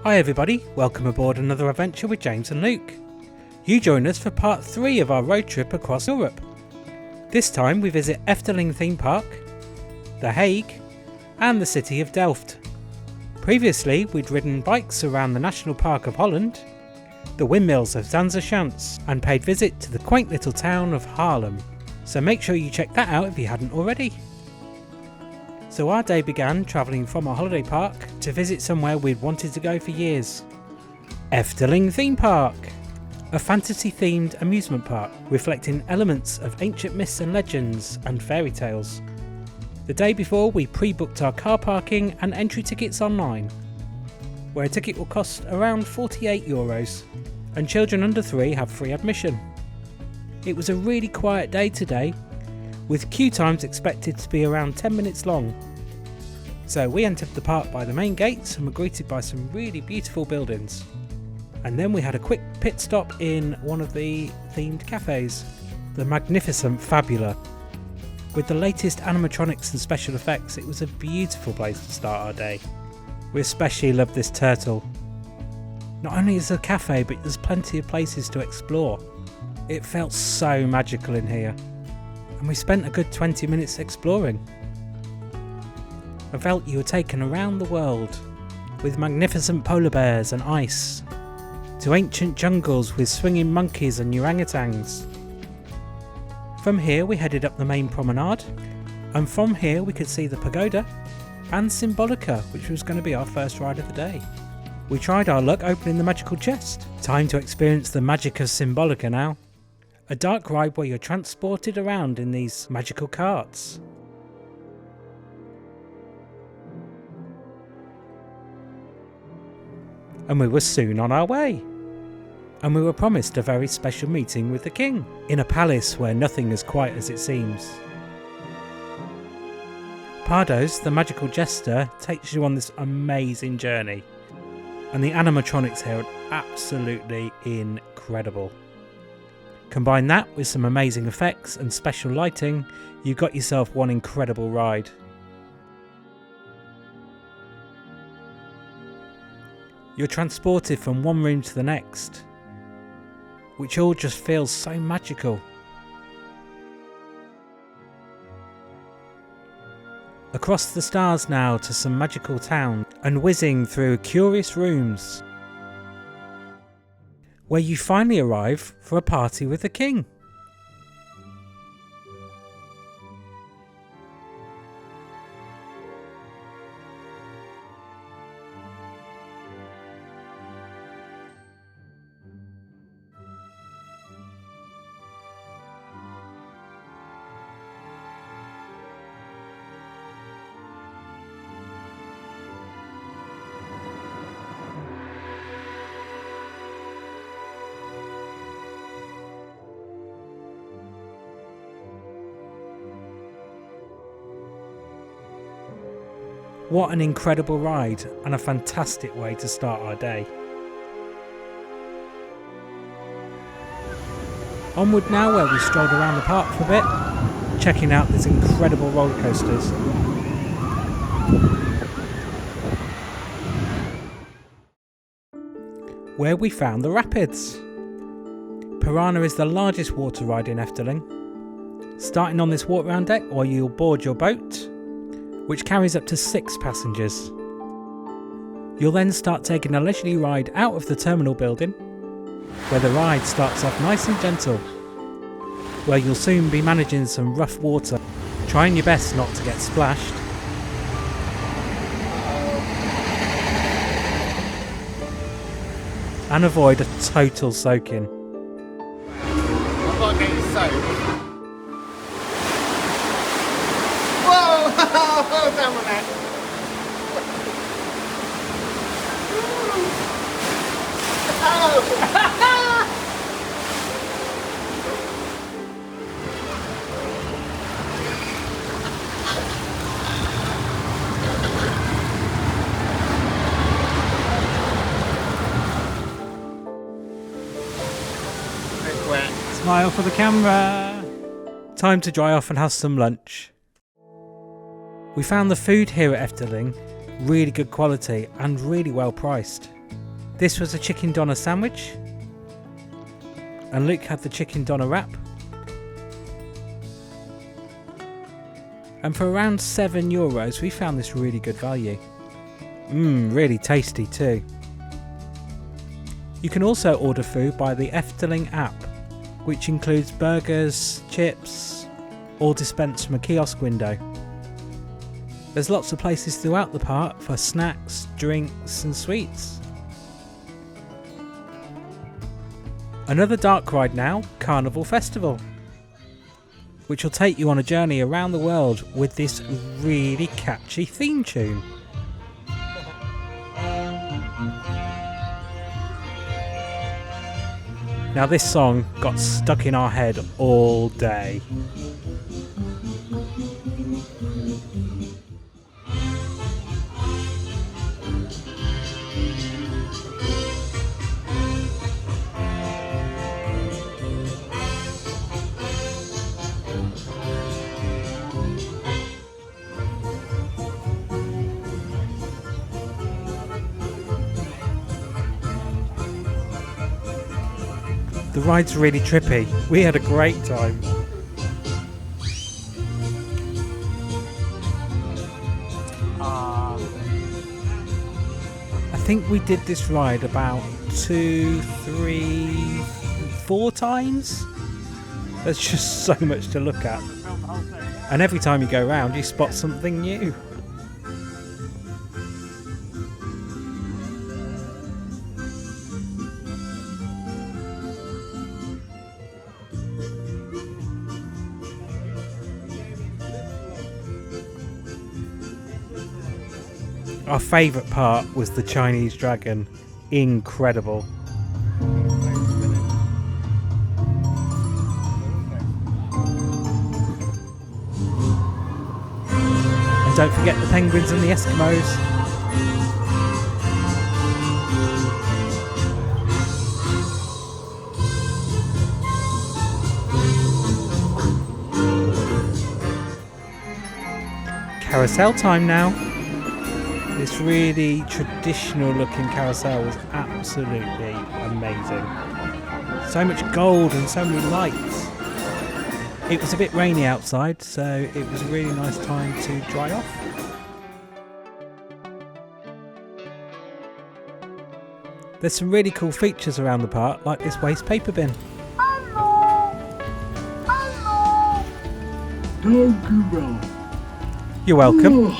Hi everybody, welcome aboard another adventure with James and Luke. You join us for part 3 of our road trip across Europe. This time we visit Efteling Theme Park, The Hague and the city of Delft. Previously we'd ridden bikes around the National Park of Holland, the windmills of Zanzerschans and paid visit to the quaint little town of Haarlem. So make sure you check that out if you hadn't already. So our day began travelling from our holiday park to visit somewhere we'd wanted to go for years. Efteling Theme Park, a fantasy themed amusement park reflecting elements of ancient myths and legends and fairy tales. The day before we pre-booked our car parking and entry tickets online, where a ticket will cost around €48 and children under 3 have free admission. It was a really quiet day today, with queue times expected to be around 10 minutes long. So we entered the park by the main gates and were greeted by some really beautiful buildings. And then we had a quick pit stop in one of the themed cafes, the magnificent Fabula. With the latest animatronics and special effects, it was a beautiful place to start our day. We especially loved this turtle. Not only is it a cafe, but there's plenty of places to explore. It felt so magical in here. And we spent a good 20 minutes exploring. I felt you were taken around the world, with magnificent polar bears and ice, to ancient jungles with swinging monkeys and orangutans. From here we headed up the main promenade, and from here we could see the pagoda and Symbolica, which was going to be our first ride of the day. We tried our luck opening the magical chest. Time to experience the magic of Symbolica now. A dark ride where you're transported around in these magical carts. And we were soon on our way. And we were promised a very special meeting with the king, in a palace where nothing is quite as it seems. Pardos, the magical jester, takes you on this amazing journey. And the animatronics here are absolutely incredible. Combine that with some amazing effects and special lighting, you've got yourself one incredible ride. You're transported from one room to the next, which all just feels so magical. Across the stars now to some magical town and whizzing through curious rooms, where you finally arrive for a party with the king. What an incredible ride and a fantastic way to start our day. Onward now, where we strolled around the park for a bit, checking out these incredible roller coasters. Where we found the rapids. Piranha is the largest water ride in Efteling. Starting on this walk round deck, or you'll board your boat, which carries up to 6 passengers. You'll then start taking a leisurely ride out of the terminal building, where the ride starts off nice and gentle, where you'll soon be managing some rough water, trying your best not to get splashed. And avoid a total soaking. I'm not getting soaked. Whoa! Down with that. Smile for the camera. Time to dry off and have some lunch. We found the food here at Efteling really good quality and really well priced. This was a chicken doner sandwich, and Luke had the chicken doner wrap. And for around €7 we found this really good value. Really tasty too. You can also order food by the Efteling app, which includes burgers, chips, all dispensed from a kiosk window. There's lots of places throughout the park for snacks, drinks and sweets. Another dark ride now, Carnival Festival, which will take you on a journey around the world with this really catchy theme tune. Now this song got stuck in our head all day. The ride's really trippy. We had a great time. I think we did this ride about 2, 3, 4 times. There's just so much to look at. And every time you go around you spot something new. Our favourite part was the Chinese dragon. Incredible. And don't forget the penguins and the Eskimos. Carousel time now. This really traditional looking carousel was absolutely amazing. So much gold and so many lights. It was a bit rainy outside, so it was a really nice time to dry off. There's some really cool features around the park, like this waste paper bin. You're welcome.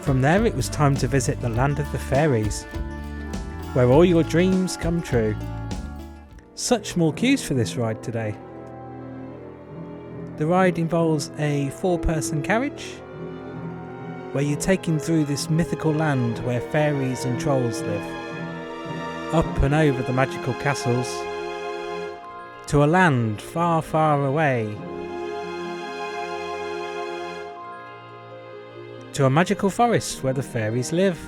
From there it was time to visit the land of the fairies, where all your dreams come true. Such small queues for this ride today. The ride involves a 4-person carriage, where you're taken through this mythical land where fairies and trolls live. Up and over the magical castles, to a land far, far away. To a magical forest where the fairies live.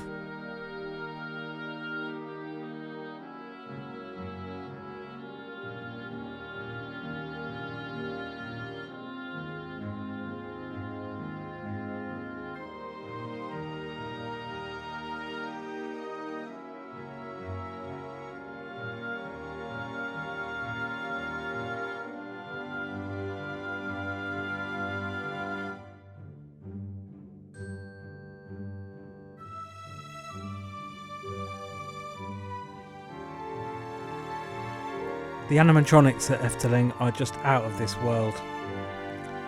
The animatronics at Efteling are just out of this world.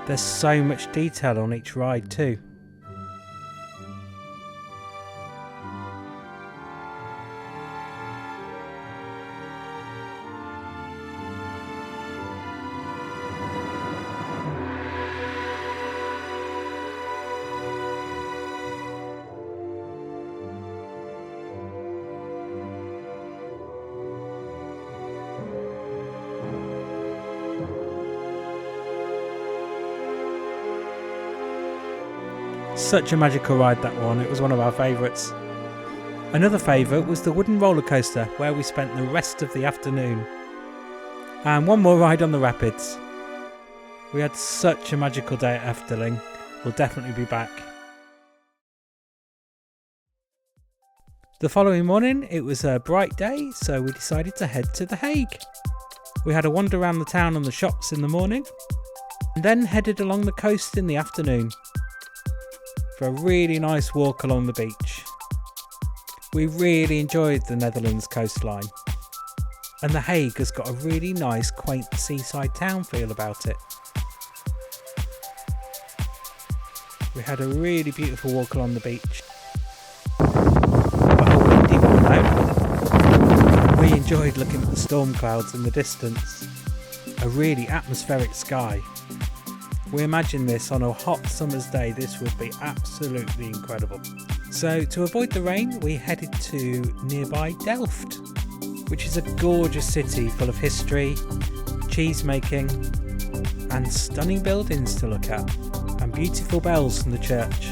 There's so much detail on each ride too. Such a magical ride, that one. It was one of our favourites. Another favourite was the wooden roller coaster, where we spent the rest of the afternoon. And one more ride on the rapids. We had such a magical day at Efteling. We'll definitely be back. The following morning it was a bright day, so we decided to head to The Hague. We had a wander around the town and the shops in the morning, and then headed along the coast in the afternoon for a really nice walk along the beach. We really enjoyed the Netherlands coastline, and The Hague has got a really nice quaint seaside town feel about it. We had a really beautiful walk along the beach. We enjoyed looking at the storm clouds in the distance, a really atmospheric sky. We imagined this on a hot summer's day, this would be absolutely incredible. So to avoid the rain, we headed to nearby Delft, which is a gorgeous city full of history, cheese making, and stunning buildings to look at, and beautiful bells from the church.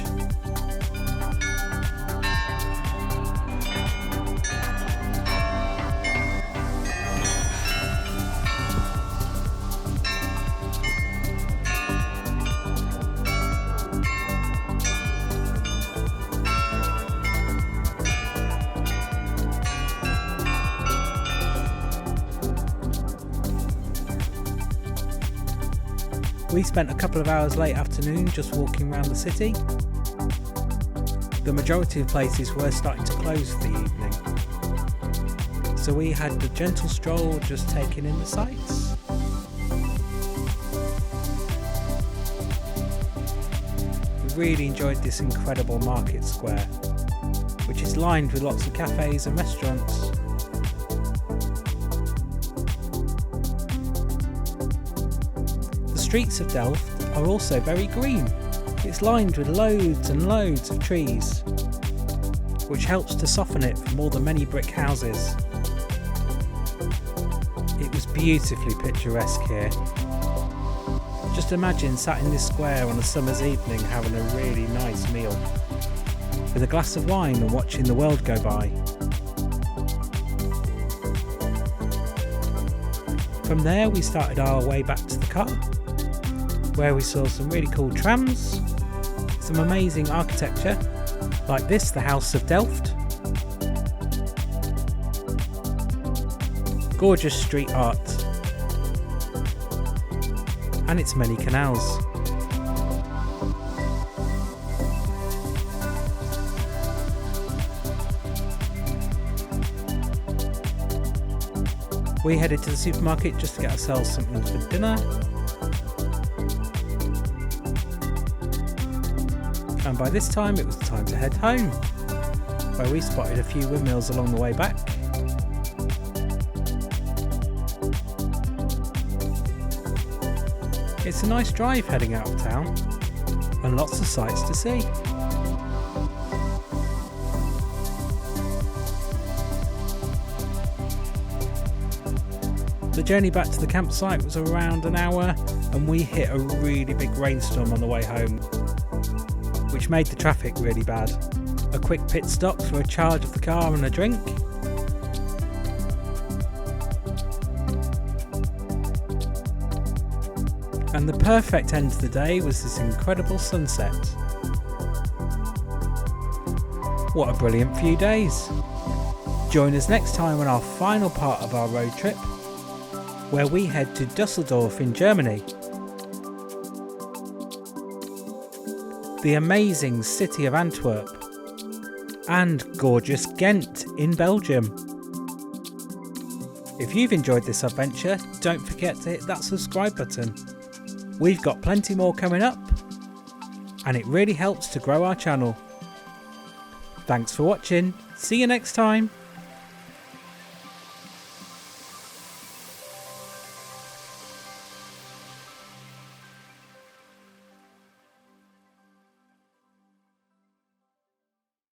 We spent a couple of hours late afternoon just walking around the city. The majority of places were starting to close for the evening, so we had a gentle stroll just taking in the sights. We really enjoyed this incredible market square, which is lined with lots of cafes and restaurants. The streets of Delft are also very green. It's lined with loads and loads of trees, which helps to soften it from all the many brick houses. It was beautifully picturesque here. Just imagine sat in this square on a summer's evening having a really nice meal, with a glass of wine and watching the world go by. From there we started our way back to the car, where we saw some really cool trams, some amazing architecture, like this, the House of Delft, gorgeous street art, and its many canals. We headed to the supermarket just to get ourselves something for dinner. And by this time it was time to head home, where we spotted a few windmills along the way back. It's a nice drive heading out of town, and lots of sights to see. The journey back to the campsite was around an hour, and we hit a really big rainstorm on the way home, which made the traffic really bad. A quick pit stop for a charge of the car and a drink. And the perfect end to the day was this incredible sunset. What a brilliant few days. Join us next time on our final part of our road trip, where we head to Dusseldorf in Germany, the amazing city of Antwerp, and gorgeous Ghent in Belgium. If you've enjoyed this adventure, don't forget to hit that subscribe button. We've got plenty more coming up, and it really helps to grow our channel. Thanks for watching. See you next time.